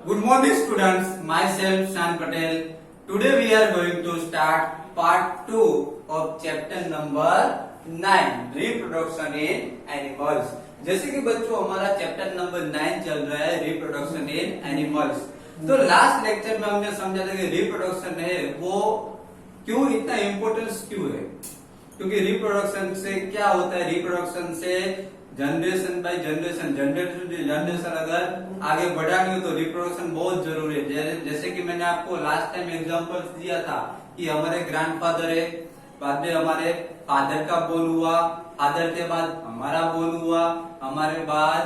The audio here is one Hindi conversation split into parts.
Good morning students, myself Shan Patel. Today we are going to start part 2 of chapter number 9 reproduction in animals. जैसे कि बच्चों हमारा चैप्टर नंबर 9 चल रहा है रिप्रोडक्शन इन एनिमल्स। तो लास्ट लेक्चर में हमने समझा था कि रिप्रोडक्शन है वो क्यों इतना इम्पोर्टेंस क्यों है, क्योंकि रिप्रोडक्शन से क्या होता है, रिप्रोडक्शन से जनरेशन बाय जनरेशन जनरेशन अगर आगे बढ़ानी हो तो रिप्रोडक्शन बहुत जरूरी है। जैसे कि मैंने आपको लास्ट टाइम एग्जांपल्स दिया था कि हमारे ग्रैंडफादर है, बाद में हमारे फादर का बोर्न हुआ, फादर के बाद हमारा बोर्न हुआ, हमारे बाद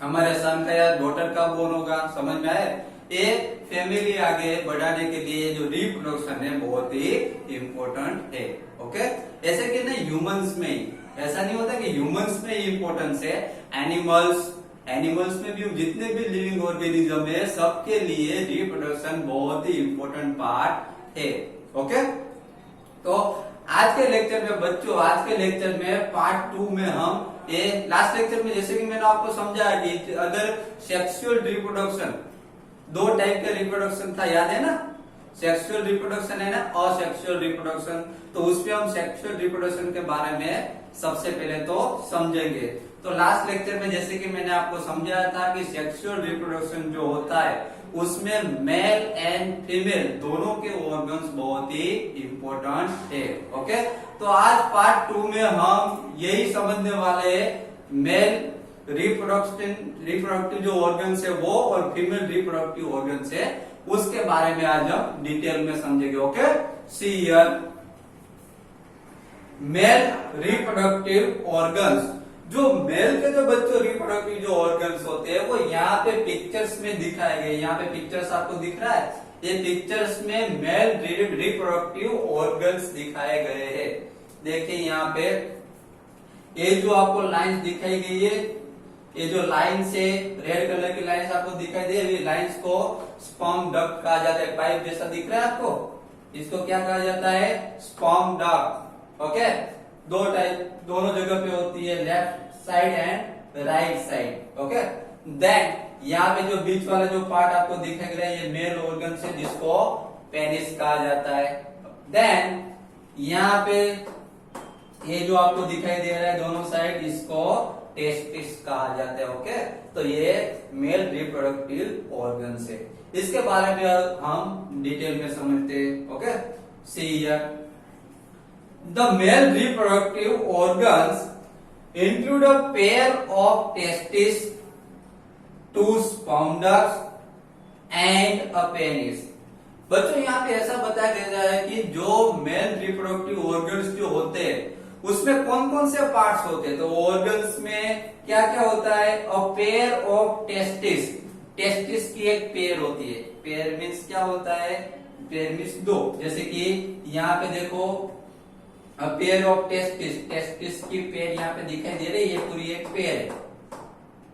हमारे सन का या डॉटर का बोर्न होगा। समझ में आए? एक फैमिली आगे बढ़ाने के लिए जो रिप्रोडक्शन है बहुत ही इम्पोर्टेंट है। ओके, ऐसे कि ना ह्यूमंस में ही ऐसा नहीं होता कि ह्यूमंस में ही इम्पोर्टेंस है, एनिमल्स में भी जितने भी लिविंग ऑर्गेनिज्म है सबके लिए रिप्रोडक्शन बहुत ही इम्पोर्टेंट पार्ट है। ओके, तो आज के लेक्चर में बच्चों, आज के लेक्चर में पार्ट 2 में हम ये लास्ट लेक्चर में जैसे कि मैंने आपको समझाया कि अगर सेक्सुअल रिप्रोडक्शन, दो टाइप का रिप्रोडक्शन था, याद है ना? सेक्सुअल रिप्रोडक्शन है ना, असेक्सुअल रिप्रोडक्शन। तो उसमें हम सेक्सुअल रिप्रोडक्शन के बारे में सबसे पहले तो समझेंगे। तो लास्ट लेक्चर में जैसे कि मैंने आपको समझाया था कि सेक्सुअल रिप्रोडक्शन जो होता है उसमें मेल एंड फीमेल दोनों के ऑर्गन्स बहुत ही इम्पोर्टेंट है। ओके, तो आज पार्ट 2 में हम यही समझने वाले हैं, मेल रिप्रोडक्टिव जो ऑर्गन्स है वो और फीमेल रिप्रोडक्टिव ऑर्गन्स है उसके बारे में आज हम डिटेल में समझेंगे। Okay, see here mail reproductive organs. जो मेल के जो बच्चों रिप्रोडक्टिव जो ऑर्गन्स होते हैं वो यहाँ पे पिक्चर्स में दिखाए गए। यहाँ पे पिक्चर्स आपको दिख रहा है, ये पिक्चर्स में मेल रिप्रोडक्टिव ऑर्गन्स दिखाए गए हैं। देखिए यहाँ पे ये जो आपको लाइंस दिखाई गई है, ये जो लाइन्स है रेड कलर की लाइन्स आपको दिखाई दे, ये लाइन्स को स्पर्म डक्ट कहा जाता है। पाइप जैसा दिख रहा है आपको, इसको क्या कहा जाता है? Sperm duct. ओके, दो टाइप दोनों जगह पे होती है, left side and right side. Okay, then यहाँ पे जो बीच वाला जो पार्ट आपको दिखाई दे रहा है ये मेल ऑर्गन से जिसको पेनिस कहा जाता है। देन यहाँ पे ये जो आपको दिखाई दे रहा है दोनों साइड, इसको टेस्टिस कहा जाता है। ओके, तो ये मेल रिप्रोडक्टिव ऑर्गन्स है, इसके बारे में हम डिटेल में समझते हैं। Okay, see here the male reproductive organs include a pair of testes, two sperm ducts and a penis। बच्चों यहाँ पे ऐसा बताया गया है कि जो मेल रिप्रोडक्टिव ऑर्गन्स जो होते हैं उसमें कौन कौन से पार्ट्स होते हैं। तो ऑर्गन्स में क्या क्या होता है? A pair of testis, testis की एक पेयर होती है। पेयर मीन्स क्या होता है? पेयर मीन्स दो। जैसे कि यहाँ पे देखो पेयर ऑफ टेस्टिस, टेस्टिस की पेयर यहाँ पे दिखाई दे रही है, ये पूरी एक पेयर है।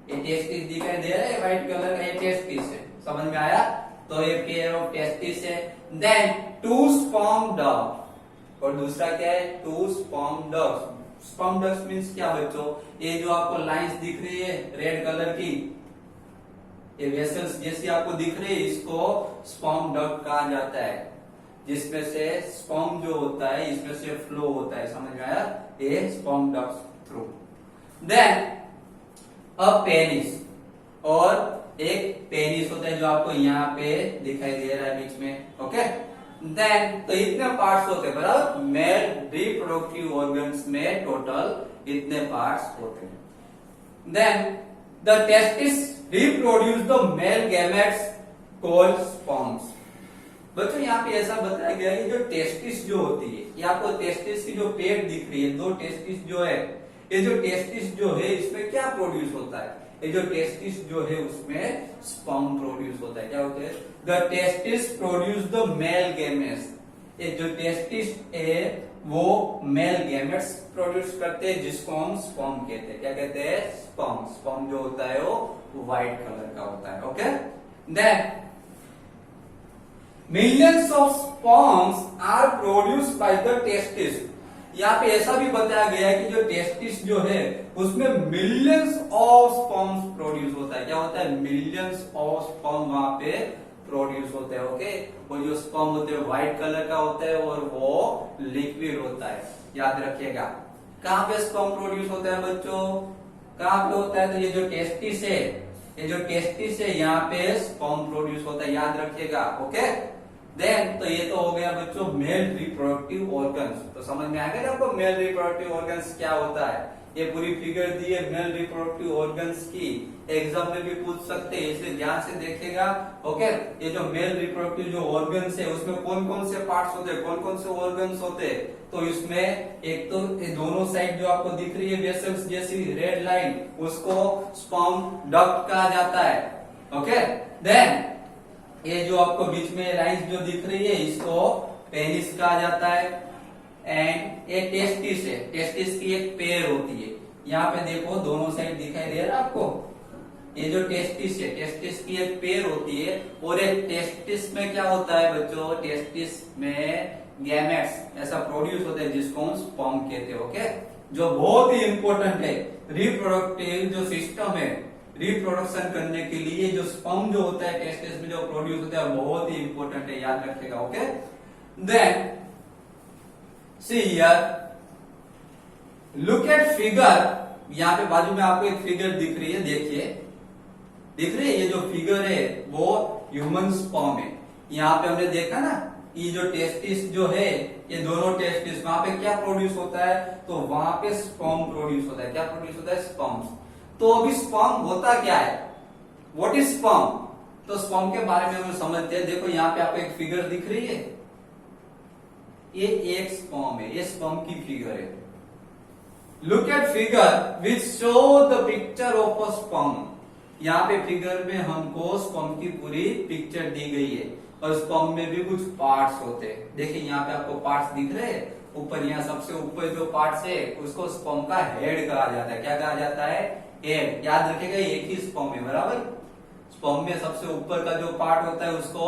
ये टेस्टिस दिखाई दे रहा है व्हाइट कलर का, ये टेस्टिस है। समझ में आया? तो ये पेयर ऑफ टेस्टिस है। देन टू स्पर्म डक्ट, और दूसरा क्या है? Two sperm ducts. Sperm ducts means क्या बच्चों? ये जो आपको लाइंस दिख रही है रेड कलर की, ये वेसल्स जैसी आपको दिख रही है, इसको स्पर्म डक्ट कहा जाता है, जिसमें से स्पर्म जो होता है इसमें से फ्लो होता है। समझ में आया? ये स्पर्म डक्ट थ्रू। देन अ पेनिस, और एक पेनिस होता है जो आपको यहाँ पे दिखाई दे रहा है बीच में। ओके, देन तो इतने पार्ट्स होते हैं बराबर। मेल रिप्रोडक्टिव ऑर्गन्स में टोटल इतने पार्ट्स होते हैं। Then the testis reproduce the male gametes called sperms. बच्चों यहाँ पे ऐसा बताया गया है कि जो टेस्टिस जो होती है, ये आपको टेस्टिस की जो पेड़ दिख रही है, दो टेस्टिस जो है, ये जो टेस्टिस जो है इसमें क्या प्रोड्यूस होता है? ये जो टेस्टिस जो है उसमें स्पर्म प्रोड्यूस होता है। क्या होता है? The testis produce the male gametes. ये जो टेस्टिस है वो मेल गैमेट्स प्रोड्यूस करते हैं, जिसको हम स्पर्म कहते हैं। क्या कहते हैं? स्पर्म। स्पर्म जो होता है वो व्हाइट कलर का होता है। Okay, then millions of sperms are produced by the testis। यहाँ पे ऐसा भी बताया गया है कि जो टेस्टिस जो है उसमें मिलियंस ऑफ स्पर्म्स प्रोड्यूस होता है। क्या होता है? मिलियंस ऑफ स्पर्म वहां पे प्रोड्यूस होते हैं। ओके, और जो स्पर्म होते हैं व्हाइट कलर का होता है और वो लिक्विड होता है, याद रखिएगा। कहाँ पे स्पर्म प्रोड्यूस होता है बच्चों? कहाँ पे होता है? तो ये जो टेस्टिस है, ये जो टेस्टिस है यहाँ पे स्पर्म प्रोड्यूस होता है, याद रखिएगा। ओके, देन तो ये तो हो गया बच्चों मेल रिप्रोडक्टिव ऑर्गन्स। तो समझ में आ गया ना आपको मेल रिप्रोडक्टिव ऑर्गन्स क्या होता है? ये पूरी फिगर दी है मेल रिप्रोडक्टिव ऑर्गन्स की, एग्जाम में भी पूछ सकते हैं, इसलिए ध्यान से देखिएगा। ओके, ये जो मेल रिप्रोडक्टिव जो ऑर्गन्स है उसमें कौन कौन से पार्ट्स होते हैं, कौन कौन से ऑर्गन्स होते हैं? तो इसमें एक तो ये दोनों साइड जो आपको दिख रही है वेसल्स जैसी रेड लाइन, उसको स्पर्म डक्ट कहा जाता है। ओके, देन ये जो आपको बीच में लाइंस जो दिख रही है इसको पेनिस कहा जाता है। एंड ये टेस्टिस है, टेस्टिस की एक पेयर होती है। यहाँ पे देखो दोनों साइड दिखाई दे रहा है आपको, ये जो टेस्टिस है, टेस्टिस की एक पेयर होती है। और एक टेस्टिस में क्या होता है बच्चों? टेस्टिस में गैमेट्स ऐसा प्रोड्यूस होते हैं जिसको हम स्पर्म कहते हैं। ओके, जो बहुत ही इंपॉर्टेंट है रिप्रोडक्टिव जो सिस्टम है, रिप्रोडक्शन करने के लिए जो स्पर्म जो होता है टेस्टिस में जो प्रोड्यूस होता है बहुत ही इंपॉर्टेंट है, याद रखिएगा। Okay, then see here, look at figure. यहाँ पे बाजू में आपको एक फिगर दिख रही है, देखिए, दिख रही है? ये जो फिगर है वो ह्यूमन स्पर्म है। यहाँ पे हमने देखा ना, ये जो टेस्टिस जो है, ये दोनों टेस्टिस, वहां पे क्या प्रोड्यूस होता है? तो वहां पे स्पर्म प्रोड्यूस होता है। क्या प्रोड्यूस होता है? स्पर्म। तो अभी स्पर्म होता क्या है? What is sperm? तो स्पर्म के बारे में हम समझते हैं। देखो यहाँ पे आपको एक फिगर दिख रही है, ये एक स्पर्म है, ये स्पर्म की फिगर है। Look at figure which show the picture of a sperm. यहाँ पे फिगर में हमको स्पर्म की पूरी पिक्चर दी गई है और स्पर्म में भी कुछ पार्ट्स होते हैं। देखिए यहाँ पे आपको पार्ट्स दिख रहे हैं ऊपर, यहाँ सबसे ऊपर जो पार्ट्स है उसको स्पर्म का हेड कहा जाता है। क्या कहा जाता है? हेड। याद रखिएगा एक ही स्पर्म है, बराबर। स्पर्म में सबसे ऊपर का जो पार्ट होता है उसको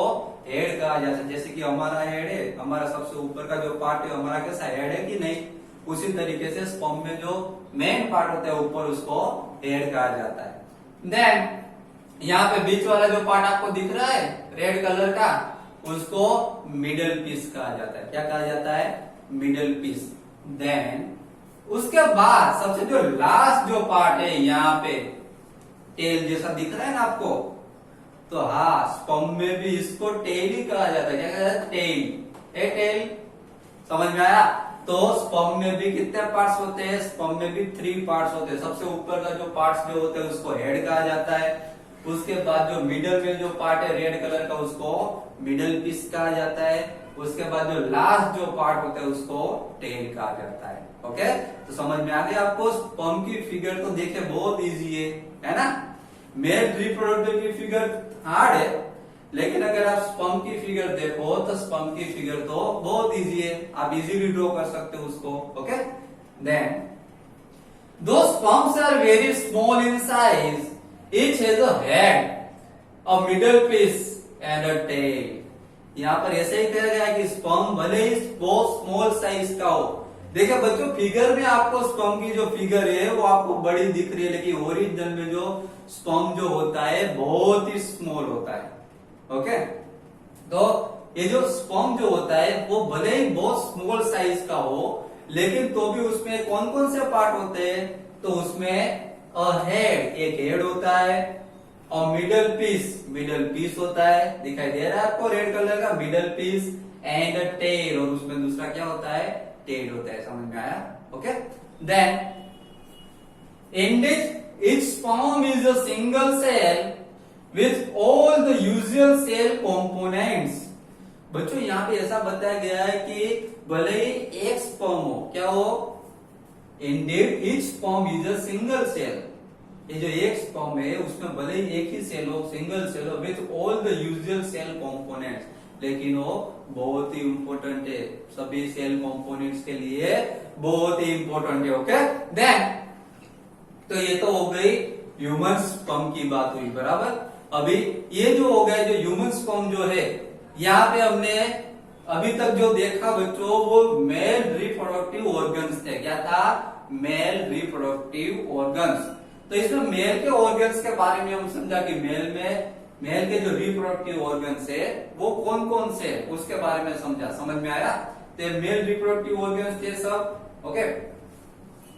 हेड कहा जाता है। जैसे कि हमारा हेड है, हमारा सबसे ऊपर का जो पार्ट है हमारा कैसा हेड है कि नहीं, उसी तरीके से स्पर्म में जो मेन पार्ट होता है ऊपर उसको हेड कहा जाता है। देन यहाँ पे बीच वाला जो पार्ट आपको दिख रहा है रेड कलर का, उसको मिडल पीस कहा जाता है। क्या कहा जाता है? Middle piece. देन उसके बाद सबसे जो लास्ट जो पार्ट है यहाँ पे टेल जैसा दिख रहा है ना आपको, तो हाँ स्पर्म में भी इसको टेल ही कहा जाता है। क्या कहा जाता है? टेल। ए टेल, समझ में आया? तो स्पर्म में भी कितने पार्ट्स होते हैं? स्पर्म में भी 3 पार्ट्स होते हैं। सबसे ऊपर का जो पार्ट्स जो होते हैं उसको हेड कहा जाता है। उसके बाद जो मिडल में जो पार्ट है रेड कलर का उसको मिडल पीस कहा जाता है। उसके बाद जो लास्ट जो पार्ट होता है उसको टेल कहा जाता है। ओके, तो समझ में आ गया आपको? स्पर्म की फिगर तो देखे बहुत इजी है ना? मेल रिप्रोडक्टिव की फिगर हार्ड है, लेकिन अगर आप स्पर्म की फिगर देखो तो स्पर्म की फिगर तो बहुत इजी है, आप इजीली ड्रॉ कर सकते हो उसको। Okay, then the sperms are very small in size, each has a head, a middle piece and a tail. यहाँ पर ऐसे ही कहा गया है कि स्पर्म भले ही बहुत स्मॉल साइज का हो। देखिए बच्चों फिगर में आपको स्पर्म की जो फिगर है वो आपको बड़ी दिख रही है, लेकिन ओरिजिनल में जो स्पर्म जो होता है बहुत ही स्मॉल होता है। ओके, तो ये जो स्पर्म जो होता है वो भले ही बहुत स्मॉल साइज का हो, लेकिन तो भी उसमें कौन कौन से पार्ट होते हैं? तो उसमें अ हेड, एक हेड होता है, और मिडल पीस होता है, दिखाई दे रहा है आपको रेड कलर का middle piece, and a tail, और उसमें दूसरा क्या होता है? टेल होता है। समझ में आया? Okay, then in each sperm is a single cell with all the usual cell components। बच्चों यहाँ पे ऐसा बताया गया है कि भले ही एक स्पर्म हो, क्या हो? Indeed each sperm is a single cell। ये जो एक स्पर्म है उसमें भले ही एक ही सेल हो, सिंगल सेल हो, with all the usual cell components, लेकिन वो बहुत ही इंपॉर्टेंट है, सभी सेल कंपोनेंट्स के लिए बहुत ही इंपॉर्टेंट है। ओके, देन तो ये तो हो गई ह्यूमन स्पर्म की बात हुई, बराबर। अभी ये जो हो गया जो ह्यूमन स्पर्म जो है, यहाँ पे हमने अभी तक जो देखा बच्चों वो मेल रिप्रोडक्टिव ऑर्गन्स थे। क्या था? Mail reproductive organs. तो इसमें मेल के ऑर्गन्स के बारे में हम समझा कि मेल के जो रिप्रोडक्टिव ऑर्गन्स है वो कौन कौन से है उसके बारे में समझा। समझ में आया? तो मेल रिप्रोडक्टिव ऑर्गन्स थे सब। ओके,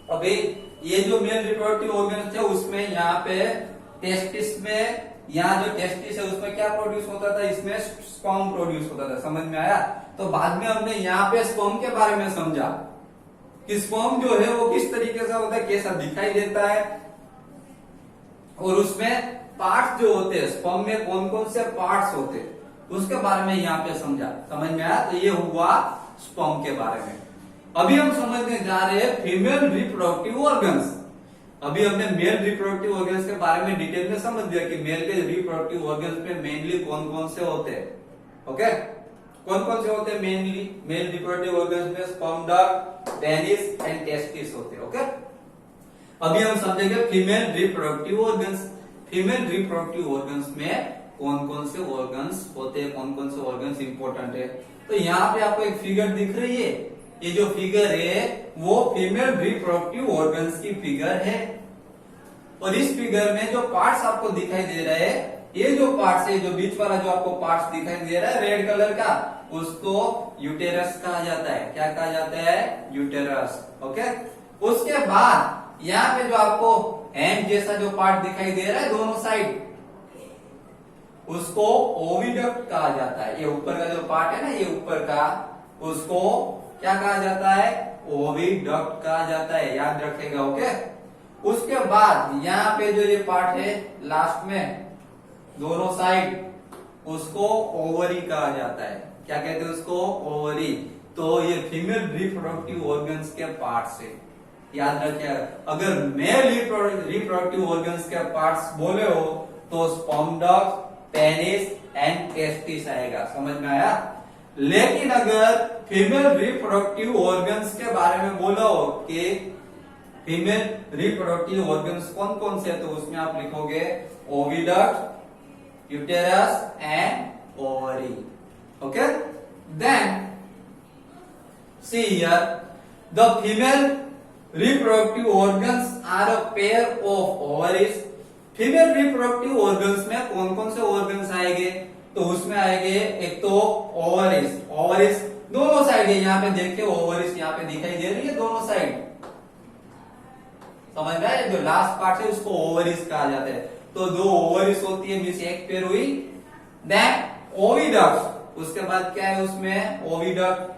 अभी ये जो मेल रिप्रोडक्टिव ऑर्गन्स थे उसमें यहाँ पे टेस्टिस में, यहाँ जो टेस्टिस है उसमें क्या प्रोड्यूस होता था? इसमें स्पर्म प्रोड्यूस होता था। समझ में आया? तो बाद में हमने यहाँ पे स्पर्म के बारे में समझा कि स्पर्म जो है वो किस तरीके से होता है, कैसा दिखाई देता है, और उसमें पार्ट्स जो होते हैं, स्पर्म में कौन कौन से पार्ट्स होते हैं उसके बारे में यहाँ पे समझा। समझ में आया? तो ये हुआ स्पर्म के बारे में। अभी हम समझने जा रहे हैं फीमेल रिप्रोडक्टिव ऑर्गन्स। अभी हमने मेल रिप्रोडक्टिव ऑर्गन्स के बारे में डिटेल में समझ लिया कि मेल के रिप्रोडक्टिव ऑर्गन्स में मेनली कौन कौन से होते हैं। ओके, कौन कौन से होते हैं मेनली मेल रिप्रोडक्टिव ऑर्गन्स में? Sperm duct, penis and testis होते हैं। ओके, अभी हम समझेंगे female reproductive organs. Female reproductive organs में कौन कौन से ऑर्गन्स होते हैं, कौन कौन से ऑर्गन्स इंपॉर्टेंट है। तो यहाँ पे आपको एक फिगर दिख रही है, ये जो फिगर है वो फीमेल रिप्रोडक्टिव ऑर्गन्स की फिगर है। और इस फिगर में जो पार्ट्स आपको दिखाई दे रहे हैं, ये जो पार्ट्स है, जो बीच वाला जो आपको पार्ट्स दिखाई दे रहा है रेड कलर का, उसको यूटेरस कहा जाता है। क्या कहा जाता है? यूटेरस। ओके, उसके बाद यहाँ पे जो आपको हैंड जैसा जो पार्ट दिखाई दे रहा है दोनों साइड, उसको ओविडक्ट कहा जाता है। ये ऊपर का जो पार्ट है ना, ये ऊपर का, उसको क्या कहा जाता है? ओविडक्ट कहा जाता है। याद रखेगा। ओके, उसके बाद यहाँ पे जो ये पार्ट है लास्ट में दोनों साइड, उसको ओवरी कहा जाता है। क्या कहते हैं उसको? ओवरी। तो ये फीमेल रिप्रोडक्टिव ऑर्गन्स के पार्ट्स है। याद रखिए, अगर मेल रिप्रोडक्टिव ऑर्गन्स के पार्ट्स बोले हो तो sperm duct, penis and testis आएगा। समझ में आया? लेकिन अगर फीमेल रिप्रोडक्टिव ऑर्गन्स के बारे में बोला हो कि फीमेल रिप्रोडक्टिव ऑर्गन्स कौन कौन से, तो उसमें आप लिखोगे oviduct, uterus and ovary. Okay, then see here the female reproductive organs are a pair of ovaries। Female reproductive organs में कौन कौन से ऑर्गन्स आएंगे? तो उसमें आएंगे एक तो ओवरिस। ओवरिस दोनों साइड है, यहाँ पे देखिए ओवरिस यहाँ पे दिखाई दे रही है दोनों साइड। समझ में आया? जो लास्ट पार्ट है उसको ओवरिस कहा जाता है। तो दो ओवरिस होती है, मींस एक पेयर हुई। देन ओविडक्ट, उसके बाद क्या है उसमें? ओविडक्ट,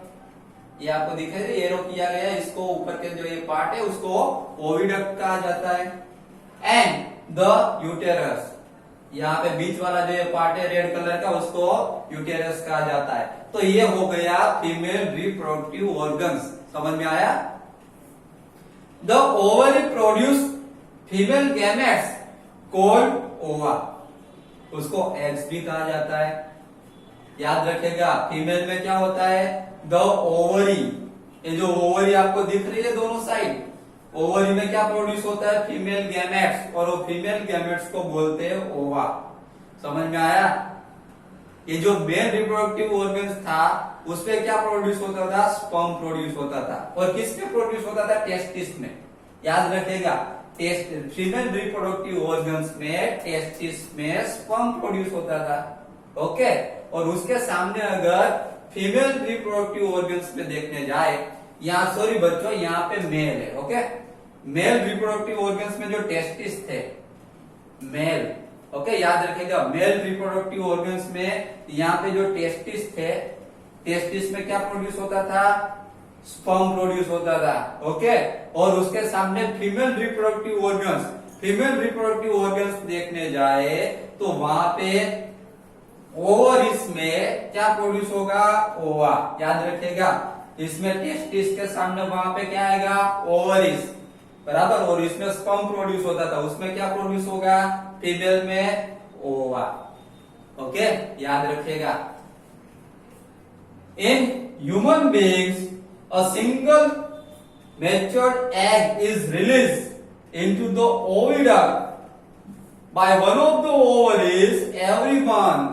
ये आपको दिखाई दे, एरो किया गया है, इसको ऊपर के जो ये पार्ट है उसको ओविडक्ट कहा जाता है। एंड द यूटेरस, यहाँ पे बीच वाला जो ये पार्ट है रेड कलर का, उसको यूटेरस कहा जाता है। तो ये हो गया फीमेल रिप्रोडक्टिव ऑर्गन्स। समझ में आया? The ovary produce female gametes called ओवा, उसको एग्स भी कहा जाता है। याद रखेगा, फीमेल में क्या होता है? द ओवरी, ये जो ओवरी आपको दिख रही है दोनों साइड, ओवरी में क्या प्रोड्यूस होता है? फीमेल गैमेट्स, और वो फीमेल गैमेट्स को बोलते हैं ओवा। समझ में आया? ये जो मेल रिप्रोडक्टिव ऑर्गन्स था उसमें क्या प्रोड्यूस होता था? स्पर्म प्रोड्यूस होता था। और किसमें प्रोड्यूस होता था? टेस्टिस में। याद रखेगा, फीमेल रिप्रोडक्टिव ऑर्गन्स में टेस्टिस में स्पर्म प्रोड्यूस होता था। ओके, और उसके सामने अगर फीमेल रिप्रोडक्टिव ऑर्गन्स में देखने जाए, यहाँ सॉरी बच्चों, यहाँ पे मेल है। ओके, मेल रिप्रोडक्टिव ऑर्गन्स में जो टेस्टिस थे मेल, ओके याद रखेगा, मेल रिप्रोडक्टिव ऑर्गन्स में यहाँ पे जो टेस्टिस थे, टेस्टिस में क्या प्रोड्यूस होता था? स्पर्म प्रोड्यूस होता था। ओके, और उसके सामने female reproductive organs, female reproductive organs देखने जाए तो वहां पे ओवरिस में क्या प्रोड्यूस होगा? ओवा। याद रखेगा, इसमें टेस्टिस के सामने वहां पे क्या आएगा? ओवरिस, बराबर। और इसमें स्पर्म प्रोड्यूस होता था, उसमें क्या प्रोड्यूस होगा? फीमेल में ओवा। ओके, याद रखेगा। In human beings a single matured egg is released into the oviduct by one of the ovaries every month।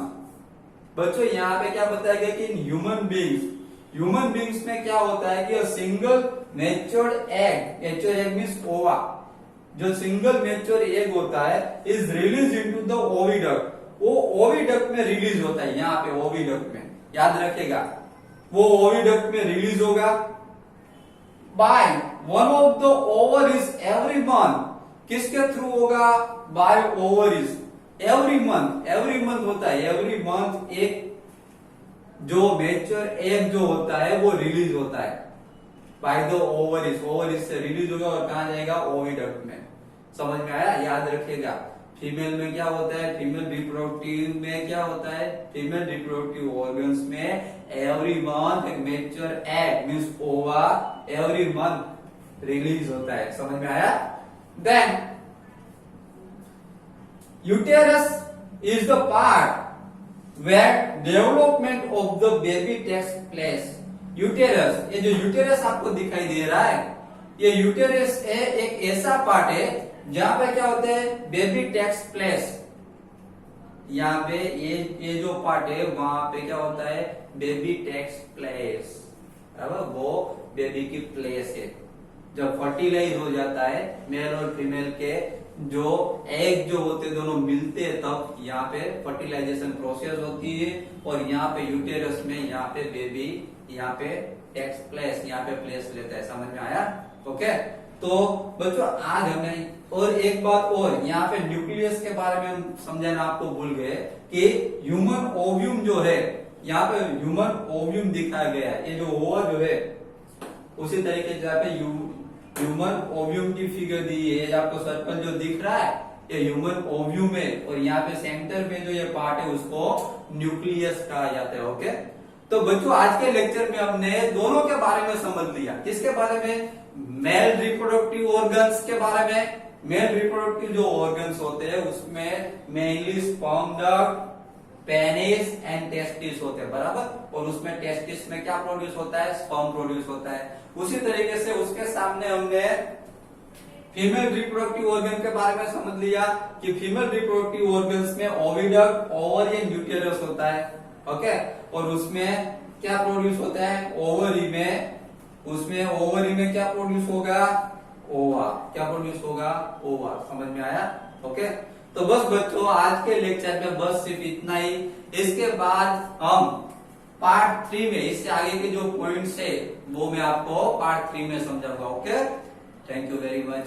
बच्चों यहाँ पे क्या बताया गया कि इन ह्यूमन बींग्स में क्या होता है कि सिंगल मैच्योर्ड एग मींस ओवा, जो सिंगल मैच्योर एग होता है is release into the oviduct, वो ओविडक्ट में रिलीज होता है। यहाँ पे ओविडक्ट में याद रखेगा, वो ओविडक्ट में रिलीज होगा by one of the ovaries every month. किसके थ्रू होगा? बाय ओवरीज एवरी मंथ होता है, एवरी मंथ एक जो मैच्योर एग जो होता है वो रिलीज होता है बाय द ओवरीज से रिलीज होगा और कहा जाएगा? ओविडक्ट में। समझ में आया? याद रखिएगा। फीमेल में क्या होता है? फीमेल रिप्रोडक्टिव में क्या होता है? फीमेल रिप्रोडक्टिव ऑर्गन्स में एवरी मंथ एक mature egg means ova every month release होता है। समझ में आया? Then uterus is the part where development of the baby takes place। Uterus, ये जो यूटेरस आपको दिखाई दे रहा है, ये यूटेरस एक ऐसा पार्ट है जहां पे क्या होता है? Baby takes place. यहाँ पे ये जो पार्ट है वहां पे क्या होता है? बेबी टेक्स प्लेस, वो बेबी की प्लेस है। जब फर्टिलाइज हो जाता है मेल और फीमेल के जो एग जो होते दोनों मिलते हैं तब यहाँ पे फर्टिलाइजेशन प्रोसेस होती है और यहाँ पे यूटेरस में यहाँ पे बेबी यहाँ पे टेक्स प्लेस, यहाँ पे प्लेस लेता है। समझ में आया? ओके, तो बच्चों आज हमें और एक बात और यहाँ पे न्यूक्लियस के बारे में हम समझाना आपको भूल गए कि ह्यूमन ओव्यूम जो है, यहाँ पे ह्यूमन ओव्यूम दिखाया गया है। ये जो ओवा जो है उसी तरीके से यहाँ पे ह्यूमन ओव्यूम की फिगर दी है, आपको सर्कल जो दिख रहा है ये ह्यूमन ओव्यूम है और यहाँ पे सेंटर में जो ये पार्ट है उसको न्यूक्लियस कहा जाता है। ओके, तो बच्चों आज के लेक्चर में हमने दोनों के बारे में समझ लिया। किसके बारे में? मेल रिप्रोडक्टिव ऑर्गन्स के बारे में। मेल रिप्रोडक्टिव जो ऑर्गन्स होते हैं उसमें mainly sperm duct, penis and testis होते हैं, बराबर। और उसमें टेस्टिस में क्या प्रोड्यूस होता है? स्पर्म प्रोड्यूस होता है। उसी तरीके से उसके सामने हमने फीमेल रिप्रोडक्टिव ऑर्गन के बारे में समझ लिया कि फीमेल रिप्रोडक्टिव ऑर्गन्स में ओविडक्ट, ओवरियन यूटेरस होता है। ओके, और उसमें क्या प्रोड्यूस होता है? ओवरी में, उसमें ओवरी में क्या प्रोड्यूस होगा? ओवा। क्या प्रोड्यूस होगा? ओवा। समझ में आया? ओके, तो बस बच्चों आज के लेक्चर में बस सिर्फ इतना ही। इसके बाद हम पार्ट 3 में इससे आगे के जो पॉइंट्स है वो मैं आपको पार्ट 3 में समझाऊंगा। Okay, thank you very much.